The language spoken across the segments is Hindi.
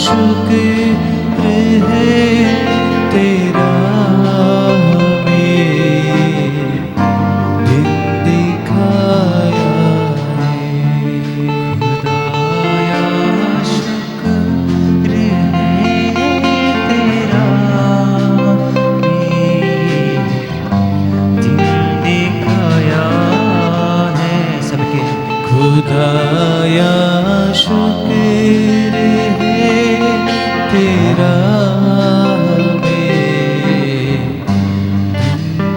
शुक्र है तेरा खुदाया शुक्र है तेरा हमें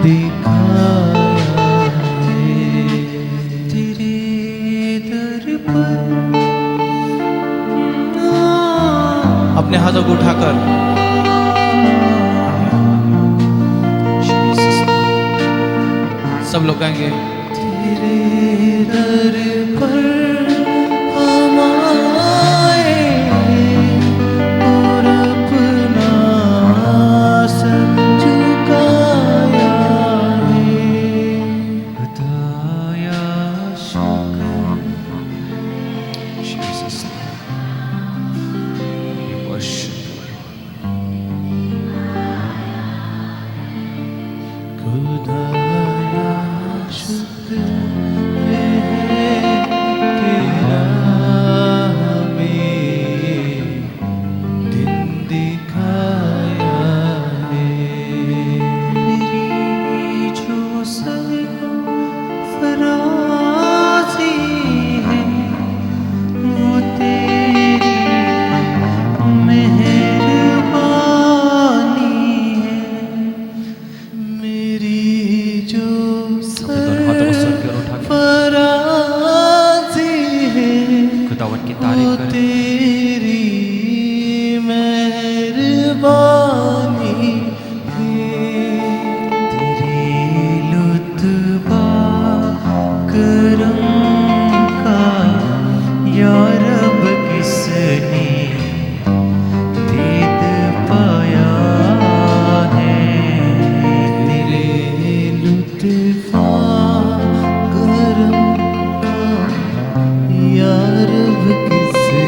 दिखाया है तेरे दर पर। अपने हाथों को उठाकर सब लोग कहेंगे तेरे दर पर हम आए और अपना सर झुकाया है। खुदाया शुक्र Jesus we worship खुदाया शुक्र खुदावन की तारीफ करें। तेरी मेहरबानी तेरी लुत्फ़ा करम का या रब किसने दीद पाया है। तेरे लुत्फ़ा करम का या रब किसने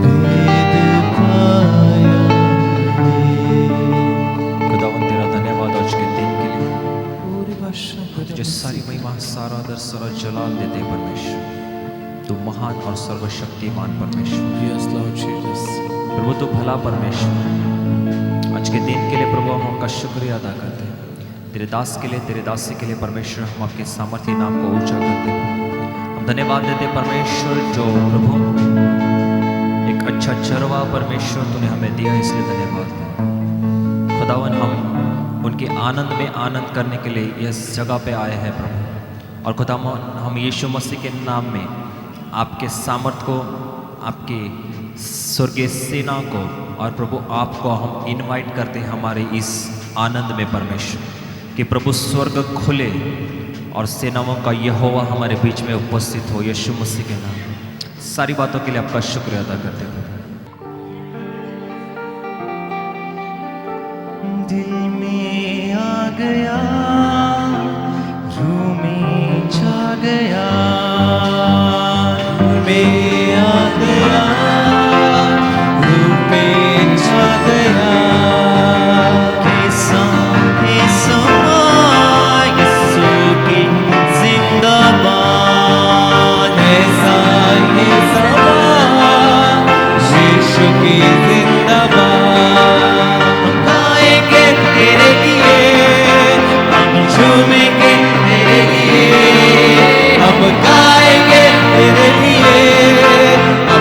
भेद पाया है। खुदावन तेरा धन्यवाद आज के दिन के लिए। तुझे सारी महिमा सारा आदर सारा जलाल देते परमेश्वर। तू महान और सर्वशक्तिमान परमेश्वर। प्रभु तू भला परमेश्वर। आज के दिन के लिए प्रभु हम आपका शुक्रिया अदा करते हैं। तेरे दास के लिए तेरे दासी के लिए परमेश्वर हम आपके सामर्थ्य नाम को ऊंचा करते हैं। हम धन्यवाद देते परमेश्वर जो प्रभु एक अच्छा चरवा परमेश्वर तूने हमें दिया इसलिए धन्यवाद। खुदावन हम उनके आनंद में आनंद करने के लिए इस जगह पे आए हैं प्रभु। और खुदावन हम यीशु मसीह के नाम में आपके सामर्थ को आपके स्वर्गीय सेना को और प्रभु आपको हम इनवाइट करते हैं हमारे इस आनंद में परमेश्वर कि प्रभु स्वर्ग खुले और सेनाओं का यहोवा हमारे बीच में उपस्थित हो। यीशु मसीह के नाम सारी बातों के लिए आपका शुक्रिया अदा करते हैं। दिल में आ गया रूह में छा गया में आ गया रूह में छा गया कैसा कैसा यीशु की जिंदाबाद ऐसा ऐसा यीशु की जिंदाबाद। हम गाएंगे तेरे लिए हम झूमेंगे तेरे लिए हम गाएंगे तेरे लिए हम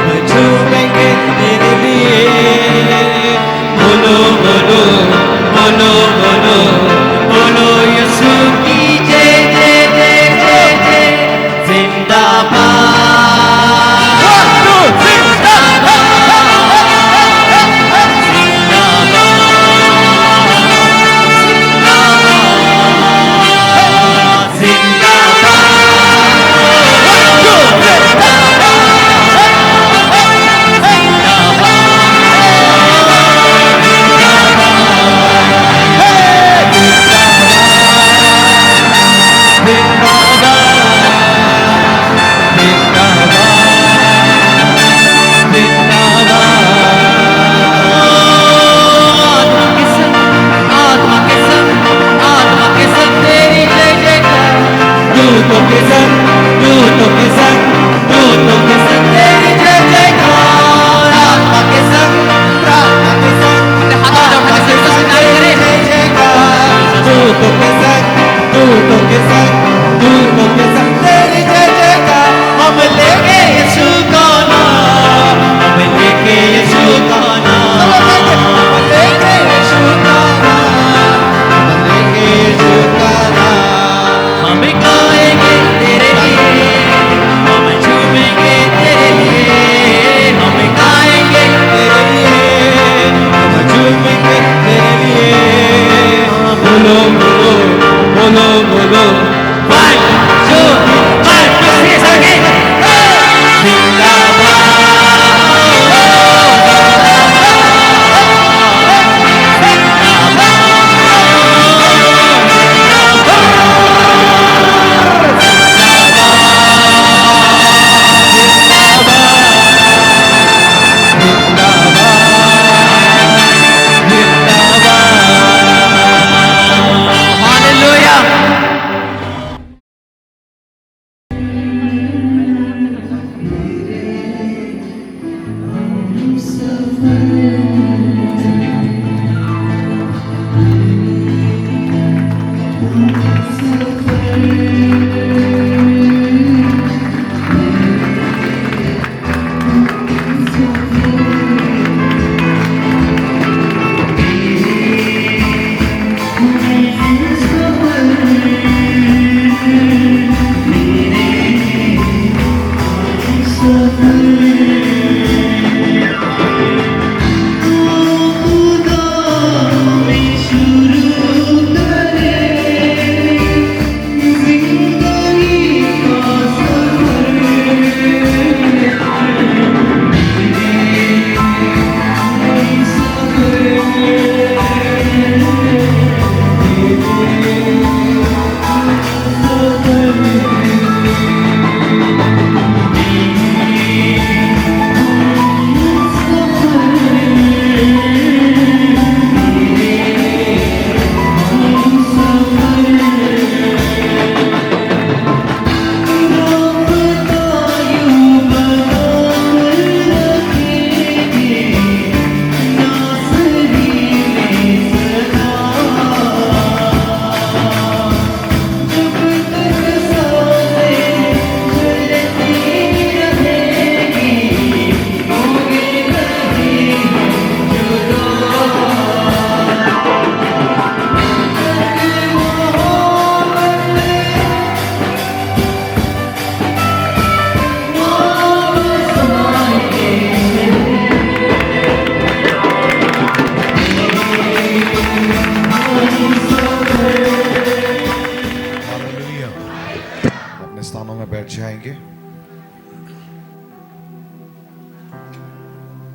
जाएंगे।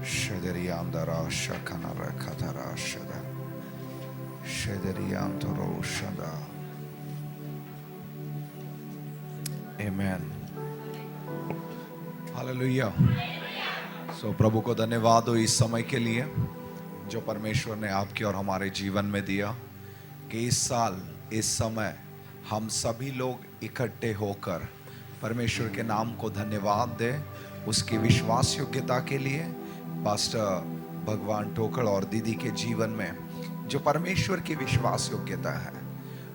शदरियांदरा शखनरा खतरा शदा शदरियांतरो शदा। आमेन, हालेलुया। सो प्रभु को धन्यवाद हो इस समय के लिए जो परमेश्वर ने आपके और हमारे जीवन में दिया, कि इस साल इस समय हम सभी लोग इकट्ठे होकर परमेश्वर के नाम को धन्यवाद दें, उसकी विश्वास योग्यता के लिए। पास्टर भगवान टोकड़ और दीदी के जीवन में जो परमेश्वर की विश्वास योग्यता है,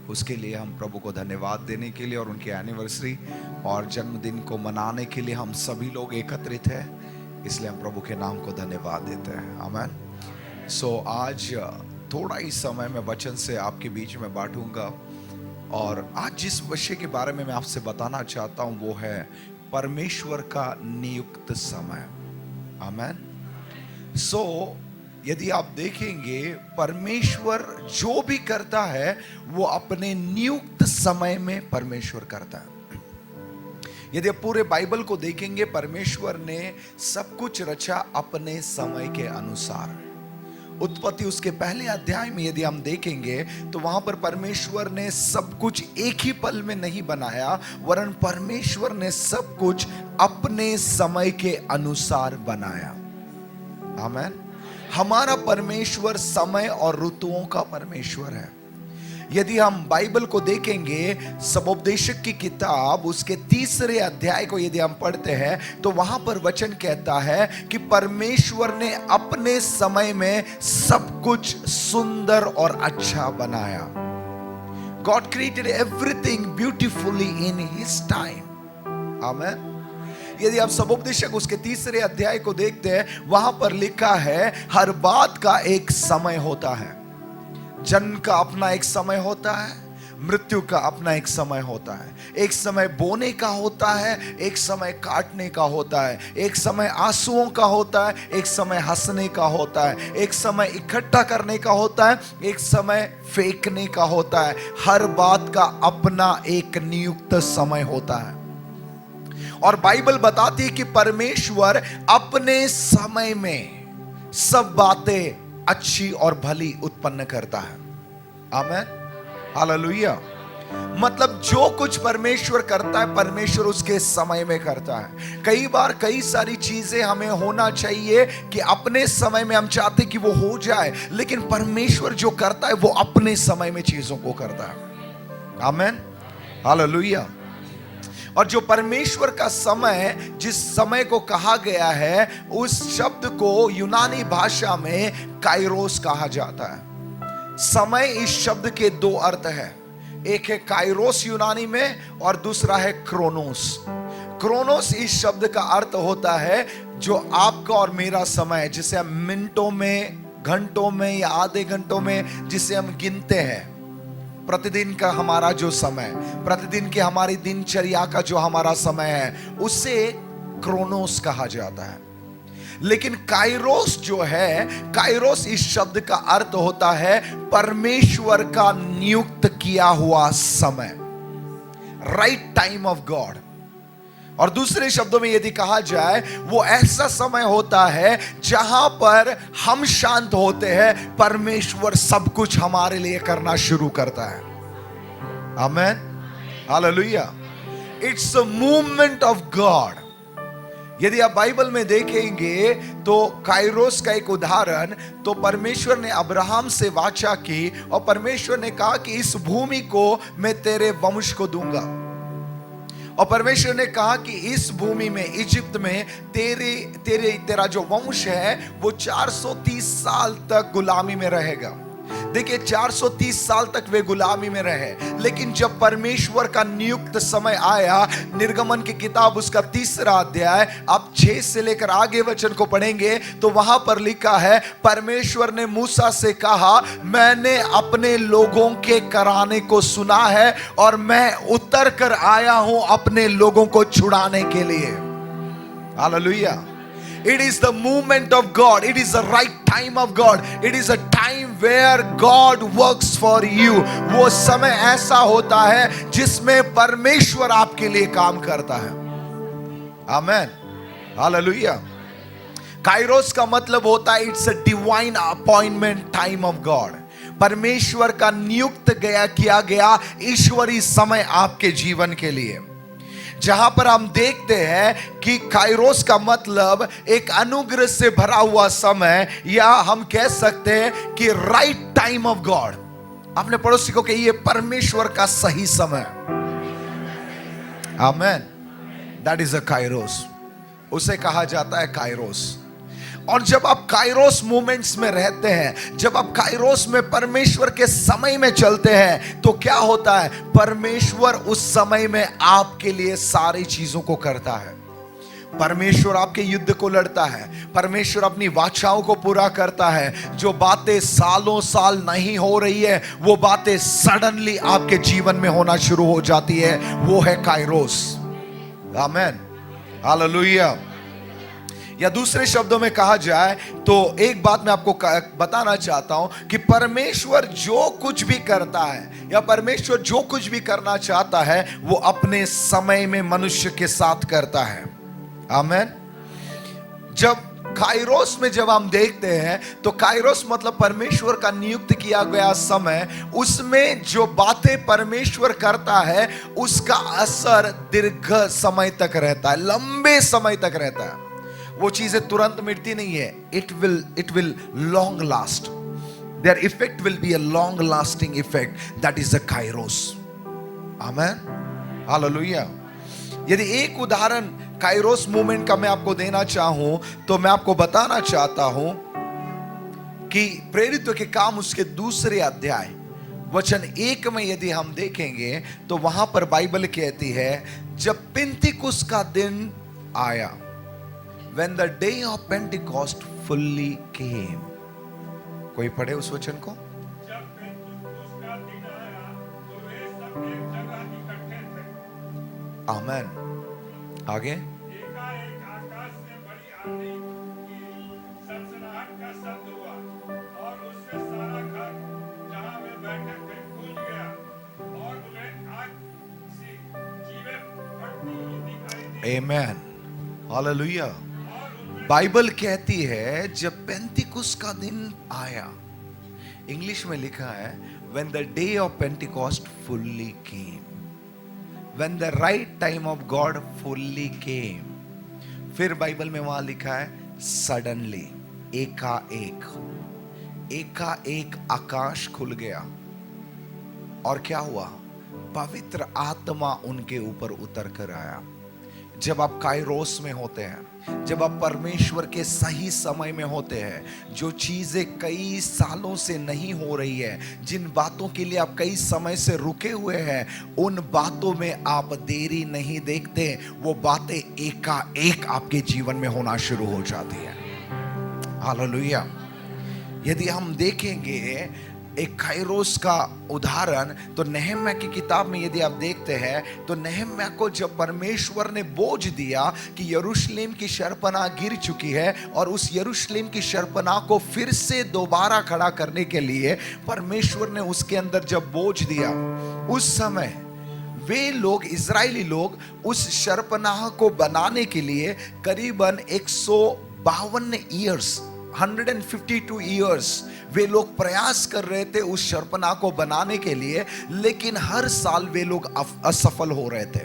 उसके लिए हम प्रभु को धन्यवाद देने के लिए और उनकी एनिवर्सरी और जन्मदिन को मनाने के लिए हम सभी लोग एकत्रित हैं, इसलिए हम प्रभु के नाम को धन्यवाद देते हैं। आमीन। सो आज थोड़ा ही समय मैं वचन से आपके बीच में बांटूंगा, और आज जिस विषय के बारे में मैं आपसे बताना चाहता हूं वो है परमेश्वर का नियुक्त समय। आमीन। सो यदि आप देखेंगे, परमेश्वर जो भी करता है वो अपने नियुक्त समय में परमेश्वर करता है। यदि आप पूरे बाइबल को देखेंगे, परमेश्वर ने सब कुछ रचा अपने समय के अनुसार। उत्पत्ति उसके पहले अध्याय में यदि हम देखेंगे तो वहां पर परमेश्वर ने सब कुछ एक ही पल में नहीं बनाया, वरन परमेश्वर ने सब कुछ अपने समय के अनुसार बनाया। आमीन। हमारा परमेश्वर समय और ऋतुओं का परमेश्वर है। यदि हम बाइबल को देखेंगे, सबोपदेशक की किताब उसके 3 अध्याय को यदि हम पढ़ते हैं तो वहां पर वचन कहता है कि परमेश्वर ने अपने समय में सब कुछ सुंदर और अच्छा बनाया। God created everything beautifully in His time. आमीन। यदि आप सबोपदेशक उसके 3 अध्याय को देखते हैं, वहां पर लिखा है हर बात का एक समय होता है। जन्म का अपना एक समय होता है, मृत्यु का अपना एक समय होता है। एक समय बोने का होता है, एक समय काटने का होता है। एक समय आंसुओं का होता है, एक समय हंसने का होता है। एक समय इकट्ठा करने का होता है, एक समय फेंकने का होता है। हर बात का अपना एक नियुक्त समय होता है। और बाइबल बताती है कि परमेश्वर अपने समय में सब बातें अच्छी और भली उत्पन्न करता है। आमीन, हालेलुया। मतलब जो कुछ परमेश्वर करता है, परमेश्वर उसके समय में करता है। कई बार कई सारी चीजें हमें होना चाहिए कि अपने समय में हम चाहते कि वो हो जाए, लेकिन परमेश्वर जो करता है वो अपने समय में चीजों को करता है। आमीन, हालेलुया। और जो परमेश्वर का समय, जिस समय को कहा गया है, उस शब्द को यूनानी भाषा में काइरोस कहा जाता है। समय इस शब्द के दो अर्थ है, एक है काइरोस यूनानी में और दूसरा है क्रोनोस। क्रोनोस इस शब्द का अर्थ होता है जो आपका और मेरा समय, जिसे हम मिनटों में, घंटों में या आधे घंटों में जिसे हम गिनते हैं, प्रतिदिन का हमारा जो समय, प्रतिदिन की हमारी दिनचर्या का जो हमारा समय है, उसे क्रोनोस कहा जाता है। लेकिन काइरोस जो है, काइरोस इस शब्द का अर्थ होता है परमेश्वर का नियुक्त किया हुआ समय, राइट टाइम ऑफ गॉड। और दूसरे शब्दों में यदि कहा जाए, वो ऐसा समय होता है जहां पर हम शांत होते हैं, परमेश्वर सब कुछ हमारे लिए करना शुरू करता है। Amen, hallelujah. It's a movement of God. यदि आप बाइबल में देखेंगे तो काइरोस का एक उदाहरण, तो परमेश्वर ने अब्राहम से वाचा की और परमेश्वर ने कहा कि इस भूमि को मैं तेरे वंश को दूंगा। और परमेश्वर ने कहा कि इस भूमि में, इजिप्त में तेरा जो वंश है वो 430 साल तक गुलामी में रहेगा। देखिए, 430 साल तक वे गुलामी में रहे, लेकिन जब परमेश्वर का नियुक्त समय आया, निर्गमन की किताब उसका 3रा अध्याय, आप 6 से लेकर आगे वचन को पढ़ेंगे तो वहां पर लिखा है, परमेश्वर ने मूसा से कहा, मैंने अपने लोगों के कराने को सुना है और मैं उतर कर आया हूं अपने लोगों को छुड़ाने के लिए। Hallelujah. It is the movement of God. It is the right time of God. It is a time where God works for you. वो समय ऐसा होता है जिसमें परमेश्वर आपके लिए काम करता है। Amen, hallelujah. काइरोस का मतलब होता है it's a divine appointment time of God. परमेश्वर का नियुक्त किया गया ईश्वरीय समय आपके जीवन के लिए, जहां पर हम देखते हैं कि काइरोस का मतलब एक अनुग्रह से भरा हुआ समय, या हम कह सकते हैं कि राइट टाइम ऑफ गॉड। अपने पड़ोसी को कहिए, परमेश्वर का सही समय। आमेन, दैट इज अ काइरोस। उसे कहा जाता है काइरोस। और जब आप काइरोस मोमेंट्स में रहते हैं, जब आप काइरोस में परमेश्वर के समय में चलते हैं, तो क्या होता है, परमेश्वर उस समय में आपके लिए सारी चीजों को करता है। परमेश्वर आपके युद्ध को लड़ता है, परमेश्वर अपनी वाचाओं को पूरा करता है। जो बातें सालों साल नहीं हो रही है, वो बातें सडनली आपके जीवन में होना शुरू हो जाती है, वो है काइरोस। Amen, hallelujah. या दूसरे शब्दों में कहा जाए तो एक बात मैं आपको बताना चाहता हूं कि परमेश्वर जो कुछ भी करता है, या परमेश्वर जो कुछ भी करना चाहता है, वो अपने समय में मनुष्य के साथ करता है। आमेन। जब काइरोस में जब हम देखते हैं तो काइरोस मतलब परमेश्वर का नियुक्त किया गया समय, उसमें जो बातें परमेश्वर करता है उसका असर दीर्घ समय तक रहता है, लंबे समय तक रहता है। वो चीजें तुरंत मिटती नहीं है। It will long last. Their effect will be a long lasting effect, that is a kairos. Amen, hallelujah. यदि एक उदाहरण काइरोस मूवमेंट का मैं आपको देना चाहूं, तो मैं आपको बताना चाहता हूं कि प्रेरितों के काम उसके 2रे अध्याय वचन 1 में यदि हम देखेंगे तो वहां पर बाइबल कहती है, जब पेंतिकुस्त का दिन आया, when the day of Pentecost fully came। कोई पढ़े उस वचन को। जब पेंतिकुस्त का दिन आया तो वे सब एक जगह इकट्ठे थे। आमेन। आगे, एकाएक आकाश से बड़ी आंधी की सनसनाहट का शब्द हुआ और उससे सारा घर जहां वे बैठे थे गूंज गया, और उन्हें आग सी जीवें फटती हुई दिखाई दी। आमेन, हालेलुया। बाइबल कहती है जब पेंतिकुस्त का दिन आया, इंग्लिश में लिखा है when the day of Pentecost fully came, when the right time of God fully came। फिर बाइबल में वहां लिखा है suddenly, एकाएक आकाश खुल गया और क्या हुआ, पवित्र आत्मा उनके ऊपर उतर कर आया। जब आप काइरोस में होते हैं, जब आप परमेश्वर के सही समय में होते हैं, जो चीजें कई सालों से नहीं हो रही है, जिन बातों के लिए आप कई समय से रुके हुए हैं, उन बातों में आप देरी नहीं देखते, वो बातें एकाएक आपके जीवन में होना शुरू हो जाती है। हालेलुया। यदि हम देखेंगे एक काइरोस का उदाहरण, तो नहम्याह की किताब में यदि आप देखते हैं, तो नहम्याह को जब परमेश्वर ने बोझ दिया कि यरूशलेम की शर्पनाह गिर चुकी है और उस यरूशलेम की शर्पनाह को फिर से दोबारा खड़ा करने के लिए परमेश्वर ने उसके अंदर जब बोझ दिया, उस समय वे लोग, इजरायली लोग, उस शर्पनाह को बनाने के लिए करीबन 152 ईयर्स, 152 ईयर्स वे लोग प्रयास कर रहे थे उस शर्पनाह को बनाने के लिए, लेकिन हर साल वे लोग असफल हो रहे थे।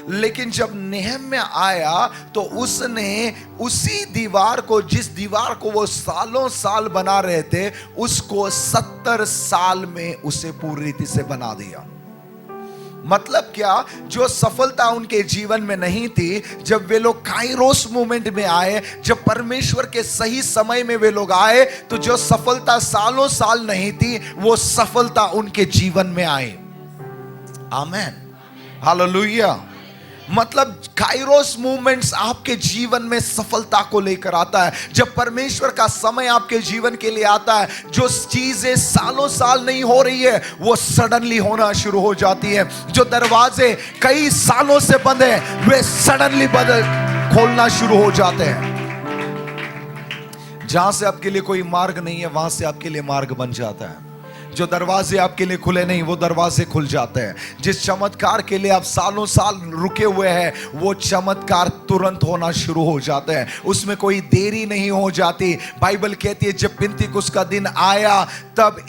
लेकिन जब नहम्याह आया तो उसने उसी दीवार को, जिस दीवार को वो सालों साल बना रहे थे, उसको 70 साल में उसे पूरी रीति से बना दिया। मतलब क्या, जो सफलता उनके जीवन में नहीं थी, जब वे लोग काइरोस मूवमेंट में आए, जब परमेश्वर के सही समय में वे लोग आए, तो जो सफलता सालों साल नहीं थी, वो सफलता उनके जीवन में आई। आमेन, हालेलुया। मतलब काइरोस मूवमेंट्स आपके जीवन में सफलता को लेकर आता है। जब परमेश्वर का समय आपके जीवन के लिए आता है, जो चीजें सालों साल नहीं हो रही है, वो सडनली होना शुरू हो जाती है। जो दरवाजे कई सालों से बंद है, वे सडनली खोलना शुरू हो जाते हैं। जहां से आपके लिए कोई मार्ग नहीं है, वहां से आपके लिए मार्ग बन जाता है। जो दरवाजे आपके लिए खुले नहीं, वो दरवाजे खुल जाते हैं। जिस चमत्कार के लिए आप सालों साल रुके हुए हैं, वो चमत्कार तुरंत होना शुरू हो जाते हैं, उसमें कोई देरी नहीं हो जाती। बाइबल कहती है जब पिन्तेकुस्त का दिन आया, तब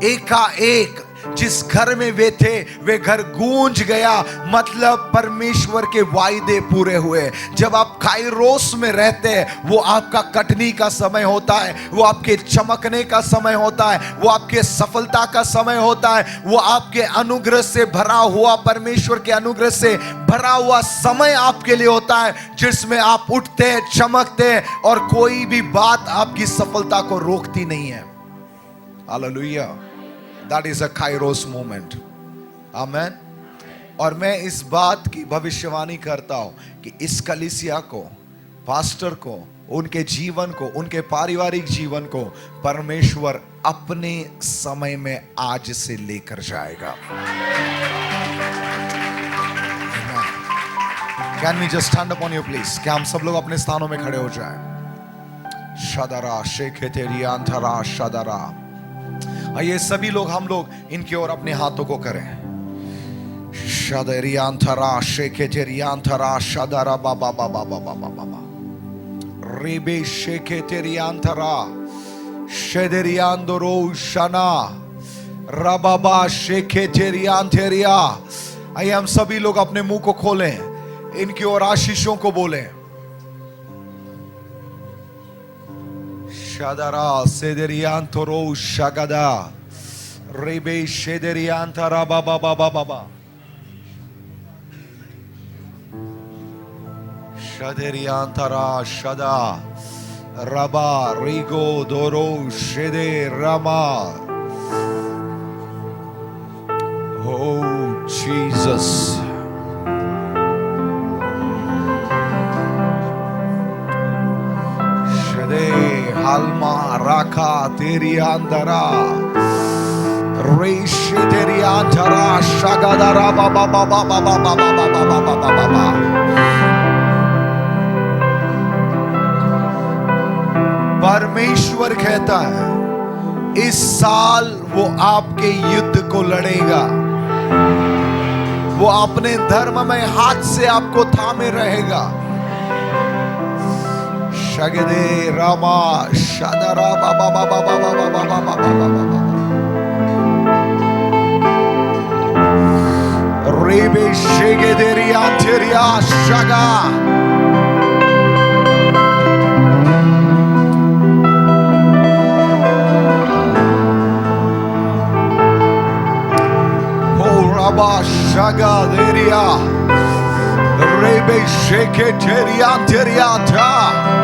एकाएक जिस घर में वे थे, वे घर गूंज गया। मतलब परमेश्वर के वायदे पूरे हुए। जब आप काइरोस में रहते हैं, वो आपका कटनी का समय होता है, वो आपके चमकने का समय होता है, वो आपके सफलता का समय होता है, वो आपके अनुग्रह से भरा हुआ, परमेश्वर के अनुग्रह से भरा हुआ समय आपके लिए होता है, जिसमें आप उठते हैं, चमकते हैं और कोई भी बात आपकी सफलता को रोकती नहीं है। Hallelujah. That is a Kairos moment. Amen. और मैं इस बात की भविष्यवाणी करता हूं कि इस कलीसिया को, पास्टर को, उनके जीवन को, उनके पारिवारिक जीवन को परमेश्वर अपने समय में आज से लेकर जाएगा। Can we just stand up on you please? क्या हम सब लोग अपने स्थानों में खड़े हो जाएं? शदरा शेखेतेरिया अंधरा शदरा। आइए सभी लोग, हम लोग इनकी ओर अपने हाथों को करें। शदरियांथरा शेखेतेरियांथरा शदरा बाबा बाबा बाबा बाबा रेबे शेखेतेरियांथरा शेदरियांदरो शना रबाबा शेखेतेरियांथेरिया। आइए हम सभी लोग अपने मुंह को खोलें, इनकी ओर आशीषों को बोलें। Shadara Sederiantoro Shagada Rebe Shederiantara Baba Baba Baba Shaderiantara Shada Raba Rigo Doro Shede Rama. Oh Jesus. Alma Raka Teriandara Reish Teriantara Shagadara Baba Baba Baba Baba Baba Baba Baba. परमेश्वर कहता है इस साल वो आपके युद्ध को लड़ेगा, वो अपने धर्म में हाथ से आपको थामे रहेगा। Shagade Rama Shadara Baba Baba Baba Baba Baba Baba Rebe Shagederi Anteria Shaga. Shaga Deria Rebe Sheke Teria Teriata.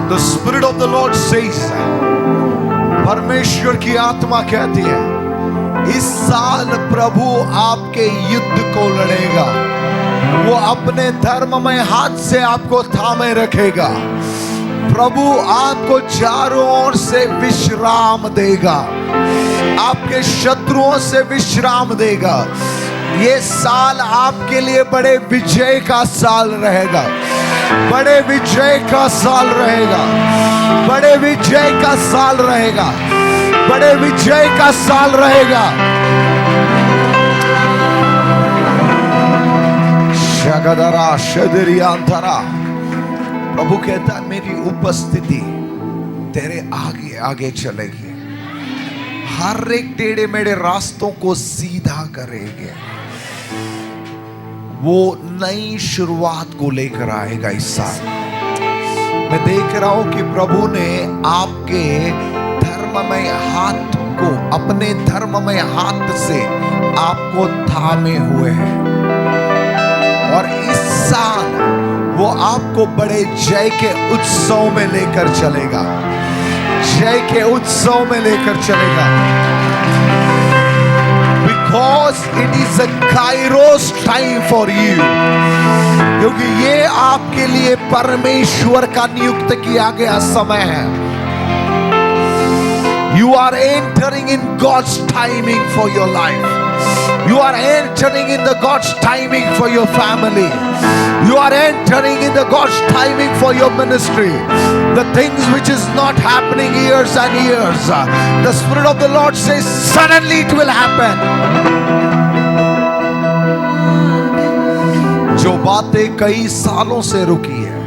The Spirit of the Lord says, परमेश्वर की आत्मा कहती है इस साल प्रभु आपके युद्ध को लड़ेगा, वो अपने धर्ममय हाथ से आपको थामे रखेगा। प्रभु आपको चारों ओर से विश्राम देगा, आपके शत्रुओं से विश्राम देगा। ये साल आपके लिए बड़े विजय का साल रहेगा, बड़े विजय का साल रहेगा, बड़े विजय का साल रहेगा, बड़े विजय का साल रहेगा। शगदरा शदरियांतरा, प्रभु कहता है मेरी उपस्थिति तेरे आगे आगे चलेगी, हर एक टेढ़े मेढ़े रास्तों को सीधा करेगी। वो नई शुरुआत को लेकर आएगा इस साल। मैं देख रहा हूं कि प्रभु ने आपके धर्ममय हाथ को, अपने धर्ममय हाथ से आपको थामे हुए हैं, और इस साल वो आपको बड़े जय के उत्सव में लेकर चलेगा, जय के उत्सव में लेकर चलेगा। Because it is a Kairos time for you, क्योंकि ये आपके लिए परमेश्वर का नियुक्त किया गया समय है। You are entering in God's timing for your life. You are entering in the God's timing for your family. You are entering in the God's timing for your ministry. The things which is not happening years and years, the Spirit of the Lord says suddenly it will happen. जो बातें कई सालों से रुकी है,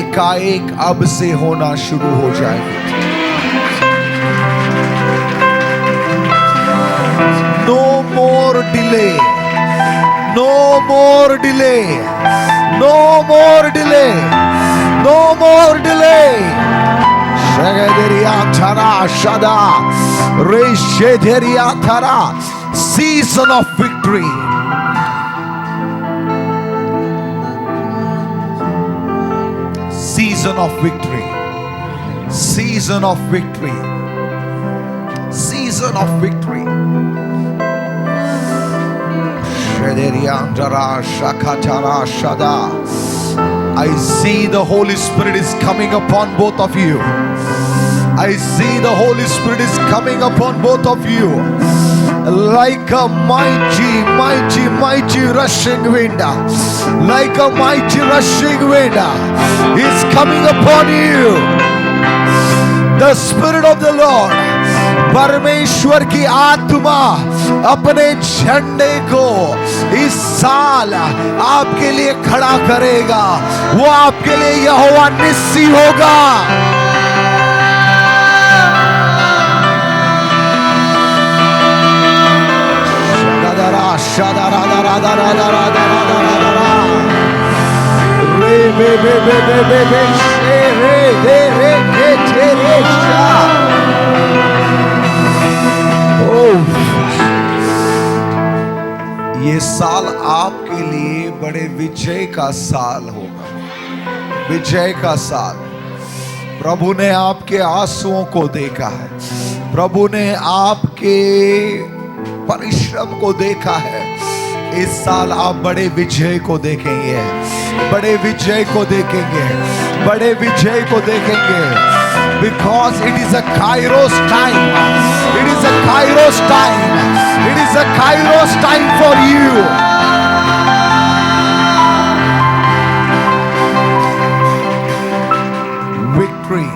एकाएक अब से होना शुरू हो जाएगी। No more delay. No more delay. No more delay. No more delay. Shagadiria Thara Shada Reshediria Thara. Season of victory. Season of victory. Season of victory. Season of victory. I see the Holy Spirit is coming upon both of you. I see the Holy Spirit is coming upon both of you like a mighty rushing wind. Like a mighty rushing wind is coming upon you. The Spirit of the Lord, परमेश्वर की आत्मा अपने झंडे को इस साल आपके लिए खड़ा करेगा. वो आपके लिए यहोवा निस्सी होगा. ये साल आपके लिए बड़े विजय का साल होगा. विजय का साल. प्रभु ने आपके आंसुओं को देखा है. प्रभु ने आपके परिश्रम को देखा है. इस साल आप बड़े विजय को देखेंगे. बड़े विजय को देखेंगे. बड़े विजय को देखेंगे. Because it is a Kairos time. It is a Kairos time. It is a Kairos time for you. Victory.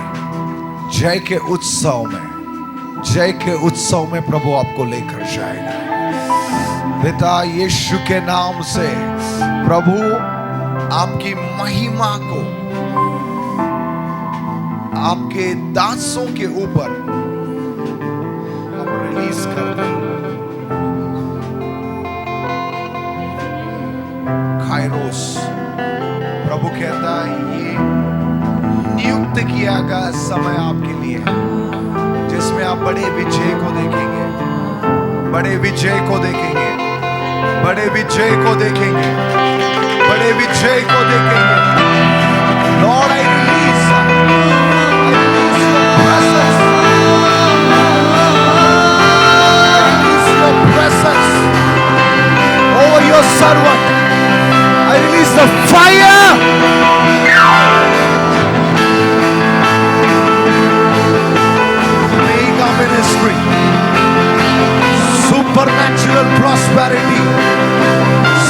जय के उत्सव में, जय के उत्सव में प्रभु आपको लेकर जाएगा. पिता यीशु के नाम से प्रभु आपकी महिमा को आपके दासों के ऊपर हम रिलीज करते हैं. काइरोस. प्रभु कहता है ये नियुक्त किया गया समय आपके लिए है जिसमें आप बड़े विजय को देखेंगे. बड़े विजय को देखेंगे. बड़े विजय को देखेंगे. बड़े विजय को देखेंगे. Lord I release your presence over your servant. I release the fire. Mega ministry. Supernatural prosperity.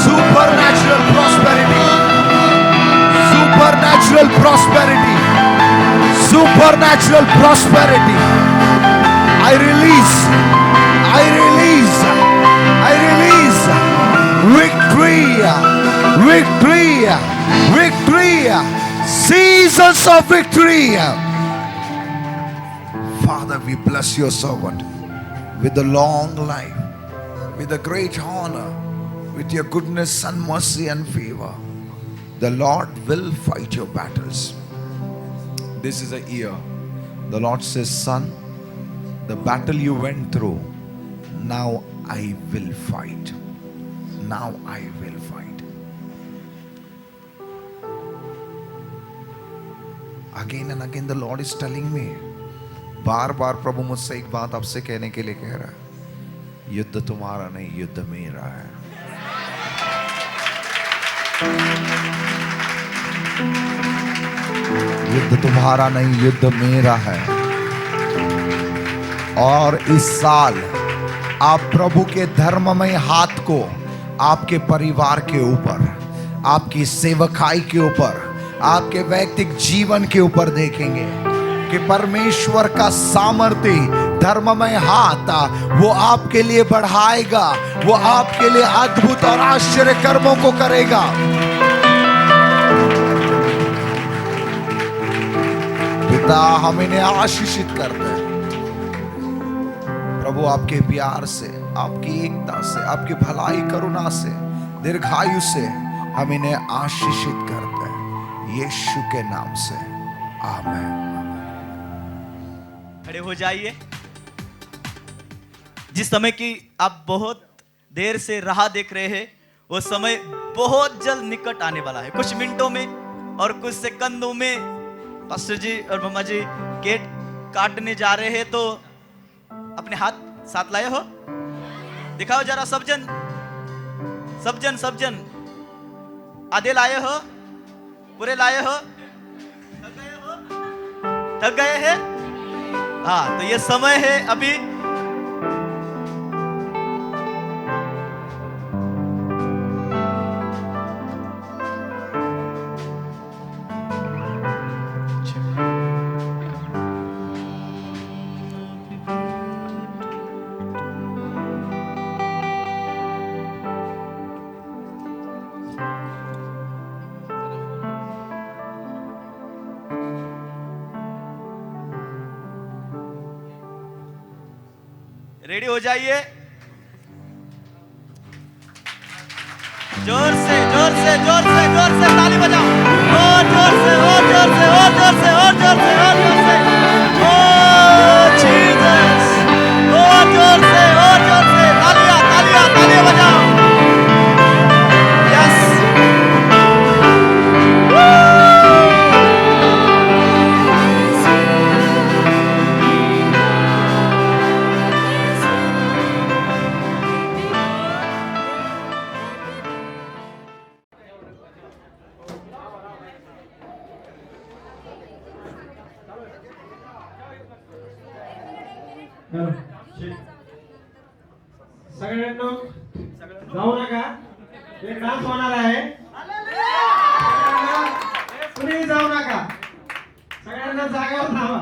Supernatural prosperity. Supernatural prosperity. Supernatural prosperity. I release. I release. I release. Victory. Victory. Victory. Seasons of victory. Father, we bless your servant with a long life, with a great honor, with your goodness and mercy and favor. The Lord will fight your battles. This is a year. The Lord says, son, the battle you went through, now I will fight. Now I will fight. Again and again the Lord is telling me, बार बार प्रभु मुझसे एक बात आपसे कहने के लिए कह रहा है, युद्ध तुम्हारा नहीं, युद्ध मेरा है. युद्ध तुम्हारा नहीं, युद्ध मेरा है. और इस साल आप प्रभु के धर्ममय हाथ को आपके परिवार के ऊपर, आपकी सेवकाई के ऊपर, आपके वैयक्तिक जीवन के ऊपर देखेंगे कि परमेश्वर का सामर्थ्य धर्ममय हाथ वो आपके लिए बढ़ाएगा. वो आपके लिए अद्भुत और आश्चर्य कर्मों को करेगा. पिता हम इन्हें आशीषित करते हैं. प्रभु आपके प्यार से, आपकी एकता से, आपकी भलाई करुणा से, दीर्घायु से हम इन्हें आशीषित करते हैं यीशु के नाम से. आमीन. खड़े हो जाइए. जिस समय की आप बहुत देर से राह देख रहे हैं, वो समय बहुत जल्द निकट आने वाला है. कुछ मिनटों में और कुछ सेकंडों में पास्टर जी और मम्मा जी केक काटने जा रहे हैं. तो अपने हाथ साथ लाए हो, दिखाओ जरा सब जन. सब जन आधे लाए हो, पूरे लाए हो, थक गए हैं। हाँ, तो ये समय है अभी रेडी हो जाइए। जोर से जोर से जोर से जोर से ताली बजाओ, और जोर से और जोर से और जोर से और जोर से और जोर से, ओ जीसस, और जोर से तालियां तालियां तालियां बजाओ। यस, सगळ्यांना जाऊ नका, एक डान्स होणार आहे, कुणीही जाऊ नका, सगळ्यांना जागेवर थांबा।